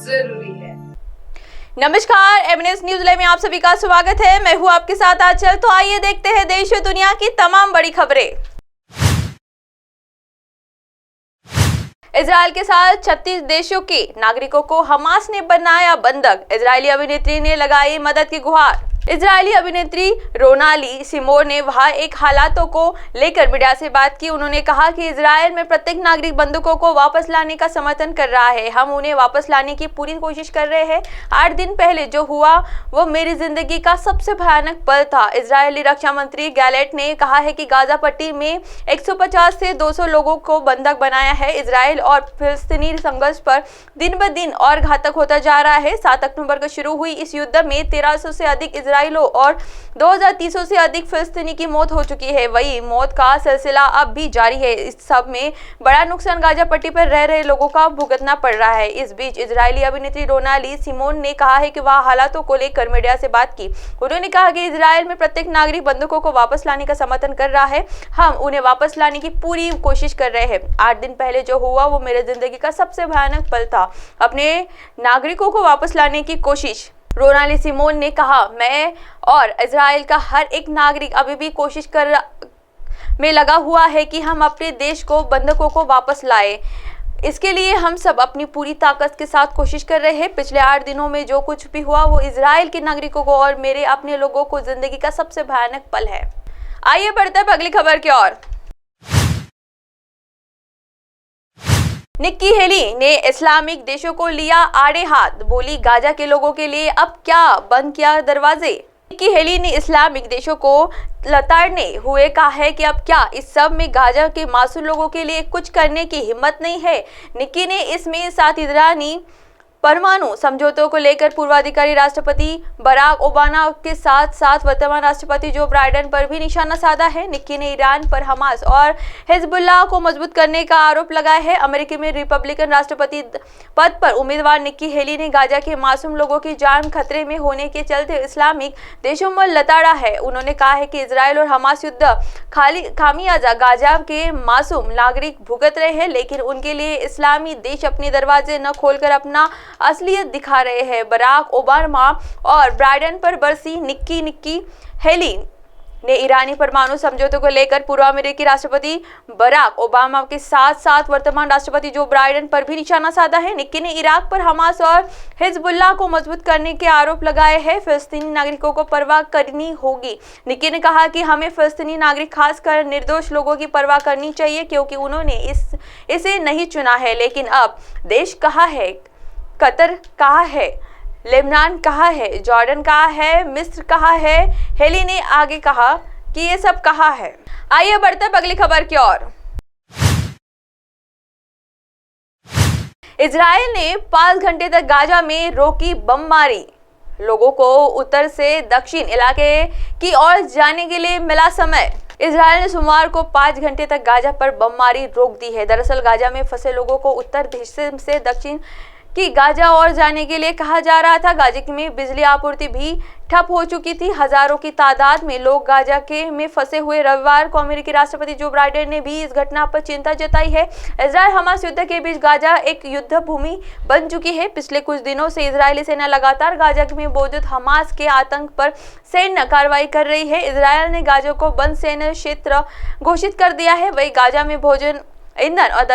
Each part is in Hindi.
जरूरी है। नमस्कार, एमएनएस न्यूज लाइव में आप सभी का स्वागत है। मैं हूं आपके साथ आंचल। तो आइए देखते हैं देश और दुनिया की तमाम बड़ी खबरें। इजराइल के साथ 36 देशों के नागरिकों को हमास ने बनाया बंधक। इजरायली अभिनेत्री ने लगाई मदद की गुहार। इजरायली अभिनेत्री रोनाली सिमोर ने वहां एक हालातों को लेकर मीडिया से बात की। उन्होंने कहा कि इजराइल में प्रत्येक नागरिक बंधकों को वापस लाने का समर्थन कर रहा है। हम उन्हें वापस लाने की पूरी कोशिश कर रहे हैं। 8 दिन पहले जो हुआ वो मेरी जिंदगी का सबसे भयानक पल था। इजरायली रक्षा मंत्री गैलेट ने कहा है कि गाजा पट्टी में 150 से 200 लोगों को बंधक बनाया है। इजराइल और फिलिस्तीनी संघर्ष पर दिन ब दिन और घातक होता जा रहा है। 7 अक्टूबर को शुरू हुई इस युद्ध में 1300 से अधिक इजराइलों और 2300 से अधिक फिलिस्तीनी की मौत हो चुकी है। वही मौत का सिलसिला अब भी जारी है। इस सब में बड़ा नुकसान गाजा पट्टी पर रह रहे लोगों का भुगतना पड़ रहा है। इस बीच इजरायली अभिनेत्री रोनाली सिमोन ने कहा है कि वह हालातों को लेकर मीडिया से बात की। उन्होंने कहा कि इजराइल में प्रत्येक नागरिक बंधकों को वापस लाने का समर्थन कर रहा है। हम उन्हें वापस लाने की पूरी कोशिश कर रहे हैं। 8 दिन पहले जो हुआ वो मेरे जिंदगी का सबसे भयानक पल था। अपने नागरिकों को वापस लाने की कोशिश, रोनाली सिमोन ने कहा। मैं और इजराइल का हर एक नागरिक अभी भी कोशिश में लगा हुआ है कि हम अपने देश को बंधकों को वापस लाए। इसके लिए हम सब अपनी पूरी ताकत के साथ कोशिश कर रहे हैं। पिछले 8 दिनों में जो कुछ भी हुआ वो इजराइल के नागरिकों को और मेरे अपने लोगों को जिंदगी का सबसे भयानक पल है। आइए बढ़ते हैं अगली खबर की ओर। निक्की हेली ने इस्लामिक देशों को लिया आड़े हाथ। बोली, गाजा के लोगों के लिए अब क्या बंद किया दरवाजे। निक्की हेली ने इस्लामिक देशों को लताड़ने हुए कहा है कि अब क्या इस सब में गाजा के मासूम लोगों के लिए कुछ करने की हिम्मत नहीं है। निक्की ने इसमें साथ ईरानी परमाणु समझौतों को लेकर पूर्वाधिकारी राष्ट्रपति बराक ओबामा के साथ साथ वर्तमान राष्ट्रपति जो बाइडेन पर भी निशाना साधा है। निक्की ने ईरान पर हमास और हिजबुल्लाह को मजबूत करने का आरोप लगाया है। अमेरिका में रिपब्लिकन राष्ट्रपति पद पर उम्मीदवार निक्की हेली ने गाजा के मासूम लोगों की जान खतरे में होने के चलते इस्लामिक देशों में लताड़ा है। उन्होंने कहा है कि इजराइल और हमास युद्ध खामियाजा गाजा के मासूम नागरिक भुगत रहे हैं, लेकिन उनके लिए इस्लामी देश अपने दरवाजे न खोलकर अपना असलियत दिखा रहे हैं। बराक ओबामा और बाइडेन पर बरसी निक्की हेली ने ईरानी परमाणु समझौतों को लेकर पूर्व अमेरिकी राष्ट्रपति बराक ओबामा के साथ साथ वर्तमान राष्ट्रपति जो बाइडेन पर भी निशाना साधा है। निक्की ने इराक पर हमास और हिजबुल्लाह को मजबूत करने के आरोप लगाए हैं। फिलिस्तीनी नागरिकों को परवाह करनी होगी। निक्की ने कहा कि हमें फिलिस्तीनी नागरिक खासकर निर्दोष लोगों की परवाह करनी चाहिए, क्योंकि उन्होंने इसे नहीं चुना है। लेकिन अब देश कहाँ है, कतर कहाँ है, लेबनान कहाँ है, जॉर्डन कहाँ है, मिस्र कहाँ है। हेली ने आगे कहा कि ये सब कहाँ है। आइए बढ़ते हैं अगली खबर की ओर। इजराइल ने 5 घंटे तक गाजा में रोकी बमबारी। लोगों को उत्तर से दक्षिण इलाके की ओर जाने के लिए मिला समय। इजराइल ने सोमवार को 5 घंटे तक गाजा पर बमबारी रोक दी है। दरअसल गाजा में फंसे लोगों को उत्तर हिस्से से दक्षिण कि गाजा और जाने के लिए कहा जा रहा था। गाजा में बिजली आपूर्ति भी ठप हो चुकी थी। हजारों की तादाद में लोग गाजा के में फंसे हुए। रविवार को अमेरिकी राष्ट्रपति जो बाइडेन ने भी इस घटना पर चिंता जताई है। इजराइल हमास युद्ध के बीच गाजा एक युद्ध भूमि बन चुकी है। पिछले कुछ दिनों से इजरायली सेना लगातार गाजा में मौजूद हमास के आतंक पर सैन्य कार्रवाई कर रही है। इजराइल ने गाजा को बंद सैन्य क्षेत्र घोषित कर दिया है। वही गाजा में भोजन, ईंधन और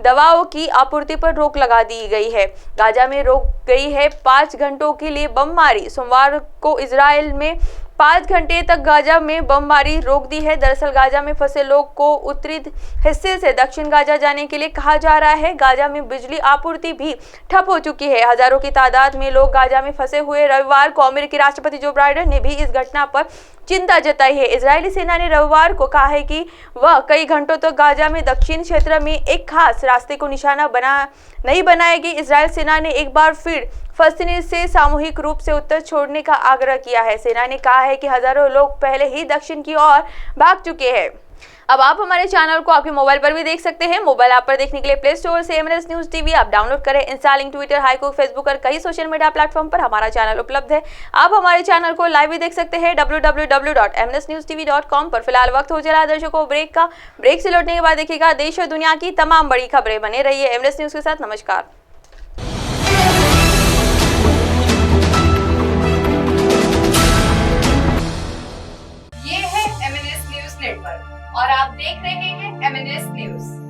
दवाओं की आपूर्ति पर रोक लगा दी गई है। गाजा में रोक गई है 5 घंटों के लिए बमबारी। सोमवार को इजराइल में 5 घंटे तक गाजा में बमबारी रोक दी है। दरअसल गाजा में फंसे लोग को उत्तरी हिस्से से दक्षिण गाजा जाने के लिए कहा जा रहा है। गाजा में बिजली आपूर्ति भी ठप हो चुकी है। हजारों की तादाद में लोग गाजा में फंसे हुए। रविवार को अमेरिकी राष्ट्रपति जो बाइडेन ने भी इस घटना पर चिंता जताई है। इजरायली सेना ने रविवार को कहा है कि वह कई घंटों तक गाजा में दक्षिण क्षेत्र में एक खास रास्ते को निशाना नहीं बनाएगी। इजरायल सेना ने एक बार फिर फलस्तीनी से सामूहिक रूप से उत्तर छोड़ने का आग्रह किया है। सेना ने कहा है कि हजारों लोग पहले ही दक्षिण की ओर भाग चुके हैं। अब आप हमारे चैनल को आपके मोबाइल पर भी देख सकते हैं। मोबाइल ऐप पर देखने के लिए प्ले स्टोर से एमएनएस न्यूज टीवी आप डाउनलोड करें। इंस्टॉलिंग ट्विटर, हाइकू, फेसबुक और कई सोशल मीडिया प्लेटफॉर्म पर हमारा चैनल उपलब्ध है। आप हमारे चैनल को लाइव भी देख सकते हैं www.mnsnewstv.com पर। फिलहाल वक्त हो चला दर्शकों ब्रेक का। ब्रेक से लौटने के बाद देखिएगा देश और दुनिया की तमाम बड़ी खबरें। बने रहिए एमएनएस न्यूज के साथ। नमस्कार। और आप देख रहे हैं MNS न्यूज।